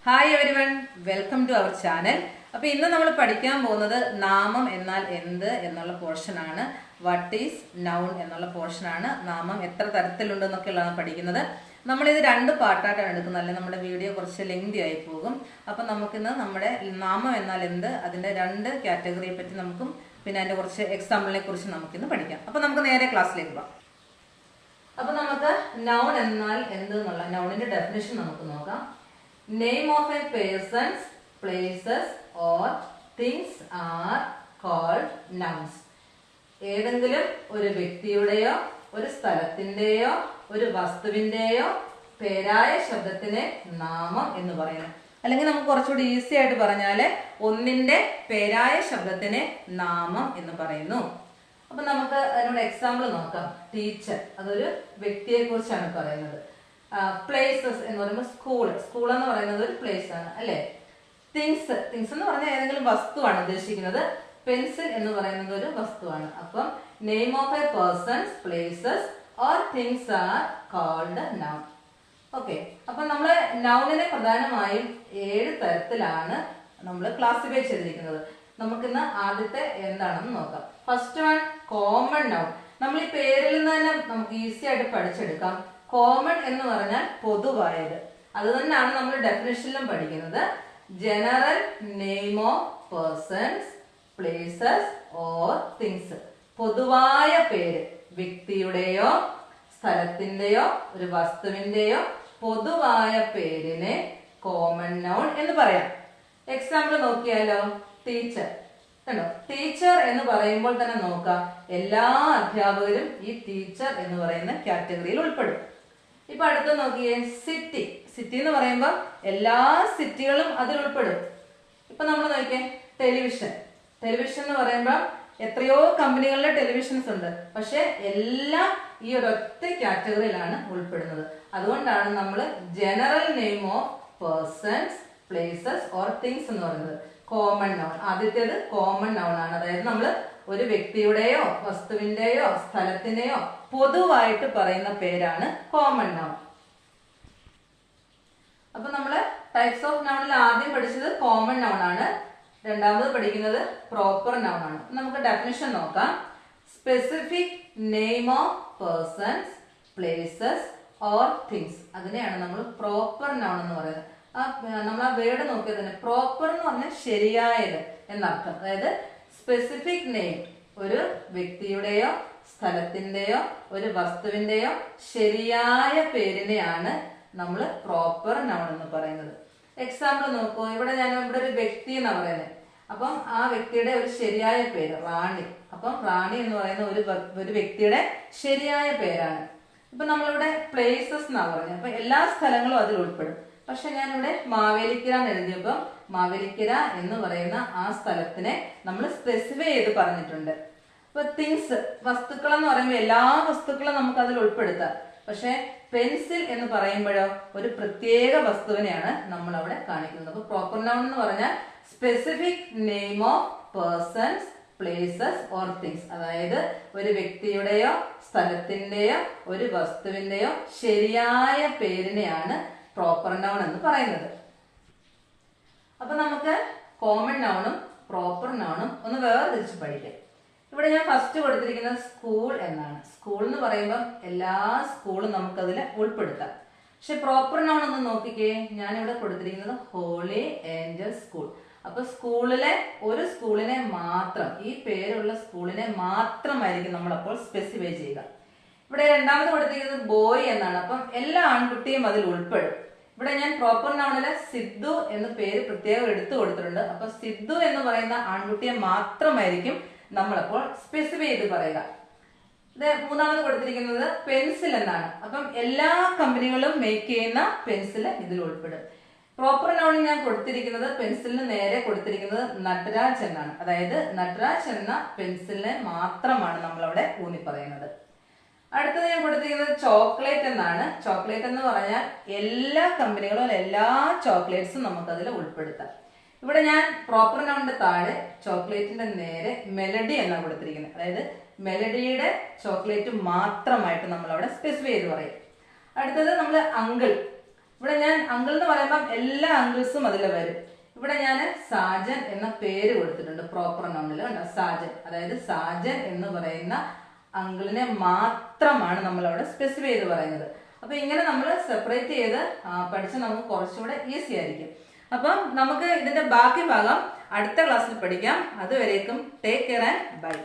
Hi everyone, welcome to our channel. അപ്പോൾ ഇന്ന് നമ്മൾ പഠിക്കാൻ പോകുന്നത് നാമം എന്നാൽ എന്ത് എന്നുള്ള പോർഷനാണ്. വാട്ട് ഈസ് നൗൺ എന്നുള്ള പോർഷനാണ്. നാമം എത്ര തരത്തിലുണ്ടെന്നൊക്കെയുള്ളതാണ് പഠിക്കുന്നത്. നമ്മളിത് രണ്ട് പാർട്ടായിട്ടാണ് എടുക്കുന്നത്, അല്ലെങ്കിൽ നമ്മുടെ വീഡിയോ കുറച്ച് ലെങ്തി ആയി പോകും. അപ്പം നമുക്കിന്ന് നമ്മുടെ നാമം എന്നാൽ എന്ത്, അതിൻ്റെ രണ്ട് കാറ്റഗറിയെ പറ്റി നമുക്കും പിന്നെ അതിൻ്റെ കുറച്ച് എക്സാമ്പിളിനെ കുറിച്ച് നമുക്കിന്ന് പഠിക്കാം. അപ്പം നമുക്ക് നേരെ ക്ലാസ്സിലേക്ക് പോകാം. അപ്പം നമുക്ക് നൗൺ എന്നാൽ എന്ത് എന്നുള്ള നൗണിൻ്റെ ഡെഫിനിഷൻ നമുക്ക് നോക്കാം. Name of a persons, places or things are called nouns. ഏതെങ്കിലും ഒരു വ്യക്തിയുടെയോ ഒരു സ്ഥലത്തിന്റെയോ ഒരു വസ്തുവിന്റെയോ പേരായ ശബ്ദത്തിനെ നാമം എന്ന് പറയുന്നു. അല്ലെങ്കിൽ നമുക്ക് കുറച്ചുകൂടി ഈസി ആയിട്ട് പറഞ്ഞാല് ഒന്നിന്റെ പേരായ ശബ്ദത്തിനെ നാമം എന്ന് പറയുന്നു. അപ്പൊ നമുക്ക് അതിനോട് എക്സാമ്പിൾ നോക്കാം. ടീച്ചർ, അതൊരു വ്യക്തിയെ കുറിച്ചാണ് പറയുന്നത്. പ്ലേസസ് എന്ന് പറയുമ്പോൾ സ്കൂൾ എന്ന് പറയുന്നത് ഒരു പ്ലേസ് ആണ്, അല്ലെ? തിങ്സ് എന്ന് പറഞ്ഞാൽ ഏതെങ്കിലും വസ്തുവാണ് ഉദ്ദേശിക്കുന്നത്. പെൻസിൽ എന്ന് പറയുന്നത് ഒരു വസ്തുവാണ്. അപ്പം name of a persons, places or things are called noun. Okay, അപ്പൊ നമ്മള് നൗണിനെ പ്രധാനമായും 7 തരത്തിലാണ് നമ്മൾ ക്ലാസിഫൈ ചെയ്തിരിക്കുന്നത്. നമുക്കിന്ന് ആദ്യത്തെ എന്താണെന്ന് നോക്കാം. First one, common noun. നമ്മൾ ഈ പേരിൽ നിന്ന് തന്നെ നമുക്ക് ഈസി ആയിട്ട് പഠിച്ചെടുക്കാം. കോമൺ എന്ന് പറഞ്ഞാൽ പൊതുവായത്. അത് തന്നെയാണ് നമ്മൾ ഡെഫിനിഷനിലും പഠിക്കുന്നത്. General name of persons, places or things. പൊതുവായ പേര്, വ്യക്തിയുടെയോ സ്ഥലത്തിന്റെയോ ഒരു വസ്തുവിന്റെയോ പൊതുവായ പേരിനെ കോമൺ നൗൺ എന്ന് പറയാം. എക്സാമ്പിൾ നോക്കിയാലോ. ടീച്ചർ. കണ്ടോ, ടീച്ചർ എന്ന് പറയുമ്പോൾ തന്നെ നോക്കാം, എല്ലാ അധ്യാപകരും ഈ ടീച്ചർ എന്ന് പറയുന്ന കാറ്റഗറിയിൽ ഉൾപ്പെടും. ഇപ്പൊ അടുത്ത് നോക്കിയേ, സിറ്റി എന്ന് പറയുമ്പോൾ എല്ലാ സിറ്റികളും അതിൽ ഉൾപ്പെടും. ഇപ്പൊ നമ്മൾ നോക്കിയേ, ടെലിവിഷൻ എന്ന് പറയുമ്പോൾ എത്രയോ കമ്പനികളിലെ ടെലിവിഷൻസ് ഉണ്ട്, പക്ഷെ എല്ലാം ഈ ഒരൊറ്റ കാറ്റഗറിയിലാണ് ഉൾപ്പെടുന്നത്. അതുകൊണ്ടാണ് നമ്മൾ general name of persons, places or things എന്ന് പറയുന്നത് കോമൺ നൗൺ. ആദ്യത്തേത് കോമൺ നൗൺ ആണ്. അതായത് നമ്മൾ ഒരു വ്യക്തിയുടെയോ വസ്തുവിന്റെയോ സ്ഥലത്തിന്റെയോ പൊതുവായിട്ട് പറയുന്ന പേരാണ് കോമൺ നൗൺ. അപ്പൊ നമ്മള് ടൈപ്സ് ഓഫ് നൗണിൽ ആദ്യം പഠിച്ചത് കോമൺ നൗൺ ആണ്. രണ്ടാമത് പഠിക്കുന്നത് പ്രോപ്പർ നൗൺ ആണ്. നമുക്ക് ഡെഫിനിഷൻ നോക്കാം. Specific name of persons, places or things, അതിനെയാണ് നമ്മൾ പ്രോപ്പർ നൗൺ എന്ന് പറയുന്നത്. നമ്മൾ ആ വേർഡ് നോക്കിയത് തന്നെ, പ്രോപ്പർ എന്ന് പറഞ്ഞാൽ ശരിയായത് എന്നർത്ഥം. അതായത് സ്പെസിഫിക് നെയിം, ഒരു വ്യക്തിയുടെയോ സ്ഥലത്തിന്റെയോ ഒരു വസ്തുവിന്റെയോ ശരിയായ പേരിനെയാണ് നമ്മൾ പ്രോപ്പർ നൗൺ എന്ന് പറയുന്നത്. എക്സാമ്പിൾ നോക്കൂ. ഇവിടെ ഒരു വ്യക്തി എന്നാണ് പറയുന്നത്. അപ്പം ആ വ്യക്തിയുടെ ഒരു ശരിയായ പേര് റാണി. അപ്പം റാണി എന്ന് പറയുന്ന ഒരു വ്യക്തിയുടെ ശരിയായ പേരാണ്. ഇപ്പൊ നമ്മളിവിടെ പ്ലേസസ് എന്നാണ് പറഞ്ഞത്. അപ്പൊ എല്ലാ സ്ഥലങ്ങളും അതിൽ ഉൾപ്പെടും. പക്ഷെ ഞാനിവിടെ മാവേലിക്കര എന്ന് എഴുതിയപ്പോൾ മാവേലിക്കര എന്ന് പറയുന്ന ആ സ്ഥലത്തിനെ നമ്മൾ സ്പെസിഫൈ ചെയ്ത് പറഞ്ഞിട്ടുണ്ട്. ഇപ്പൊ തിങ്സ്, വസ്തുക്കൾ എന്ന് പറയുമ്പോൾ എല്ലാ വസ്തുക്കളും നമുക്ക് അതിൽ ഉൾപ്പെടുത്താം. പക്ഷെ പെൻസിൽ എന്ന് പറയുമ്പോഴോ ഒരു പ്രത്യേക വസ്തുവിനെയാണ് നമ്മൾ അവിടെ കാണിക്കുന്നത്. അപ്പൊ പ്രോപ്പർ നൗൺ എന്ന് പറഞ്ഞാൽ specific name of persons, places or things. അതായത് ഒരു വ്യക്തിയുടെയോ സ്ഥലത്തിന്റെയോ ഒരു വസ്തുവിന്റെയോ ശരിയായ പേരിനെയാണ് പ്രോപ്പർ നൗൺ എന്ന് പറയുന്നത്. അപ്പൊ നമുക്ക് കോമൺ നൗണും പ്രോപ്പർ നൗണും ഒന്ന് വേർതിരിച്ച് പഠിക്കാം. ഇവിടെ ഞാൻ ഫസ്റ്റ് കൊടുത്തിരിക്കുന്നത് സ്കൂൾ എന്നാണ്. സ്കൂൾ എന്ന് പറയുമ്പോൾ എല്ലാ സ്കൂളും നമുക്കതിൽ ഉൾപ്പെടുത്താം. പക്ഷെ പ്രോപ്പർ നൗൺ ഒന്ന് നോക്കിക്കേ, ഞാനിവിടെ കൊടുത്തിരിക്കുന്നത് ഹോളി ഏഞ്ചൽ സ്കൂൾ. അപ്പൊ ഒരു സ്കൂളിനെ മാത്രം, ഈ പേരുള്ള സ്കൂളിനെ മാത്രമായിരിക്കും നമ്മളപ്പോൾ സ്പെസിഫൈ ചെയ്യുക. ഇവിടെ രണ്ടാമത് കൊടുത്തിരിക്കുന്നത് ബോയ് എന്നാണ്. അപ്പം എല്ലാ ആൺകുട്ടിയും അതിൽ ഉൾപ്പെടും. ഇവിടെ ഞാൻ പ്രോപ്പർ നൗണില് സിദ്ധു എന്ന പേര് പ്രത്യേകം എടുത്തു കൊടുത്തിട്ടുണ്ട്. അപ്പൊ സിദ്ധു എന്ന് പറയുന്ന ആൺകുട്ടിയെ മാത്രമായിരിക്കും നമ്മളപ്പോൾ സ്പെസിഫൈ ചെയ്ത് പറയുക. ഇത് മൂന്നാമത് കൊടുത്തിരിക്കുന്നത് പെൻസിൽ എന്നാണ്. അപ്പം എല്ലാ കമ്പനികളും മേക്ക് ചെയ്യുന്ന പെൻസിൽ ഇതിൽ ഉൾപ്പെടും. പ്രോപ്പർ നൗണിൽ ഞാൻ കൊടുത്തിരിക്കുന്നത്, പെൻസിലിന് നേരെ കൊടുത്തിരിക്കുന്നത് നട്രാജ് എന്നാണ്. അതായത് നട്രാജ് എന്ന പെൻസിലിനെ മാത്രമാണ് നമ്മൾ അവിടെ ഊന്നി പറയുന്നത്. അടുത്തത് ഞാൻ കൊടുത്തിരിക്കുന്നത് ചോക്ലേറ്റ് എന്നാണ്. ചോക്ലേറ്റ് എന്ന് പറഞ്ഞാൽ എല്ലാ കമ്പനികളും എല്ലാ ചോക്ലേറ്റ്സും നമുക്ക് അതിൽ ഉൾപ്പെടുത്താം. ഇവിടെ ഞാൻ പ്രോപ്പർ നൗണിന്റെ താഴെ ചോക്ലേറ്റിന്റെ നേരെ മെലഡി എന്നാണ് കൊടുത്തിരിക്കുന്നത്. അതായത് മെലഡിയുടെ ചോക്ലേറ്റ് മാത്രമായിട്ട് നമ്മൾ അവിടെ സ്പെസിഫൈ ചെയ്ത് പറയും. അടുത്തത് നമ്മൾ അങ്കിൾ. ഇവിടെ ഞാൻ അങ്കിൾ എന്ന് പറയുമ്പോൾ എല്ലാ അങ്കിൾസും അതിൽ വരും. ഇവിടെ ഞാൻ സാജൻ എന്ന പേര് കൊടുത്തിട്ടുണ്ട് പ്രോപ്പർ നൗണിൽ. കണ്ടോ, സാജൻ. അതായത് സാജൻ എന്ന് പറയുന്ന അങ്കിളിനെ മാത്രമാണ് നമ്മൾ അവിടെ സ്പെസിഫൈ ചെയ്ത് പറയുന്നത്. അപ്പൊ ഇങ്ങനെ നമ്മൾ സെപ്പറേറ്റ് ചെയ്ത് പഠിച്ചാൽ നമുക്ക് കുറച്ചുകൂടെ ഈസി ആയിരിക്കും. അപ്പം നമുക്ക് ഇതിന്റെ ബാക്കി ഭാഗം അടുത്ത ക്ലാസ്സിൽ പഠിക്കാം. അതുവരേക്കും ടേക്ക് കെയർ ആൻഡ് ബൈ.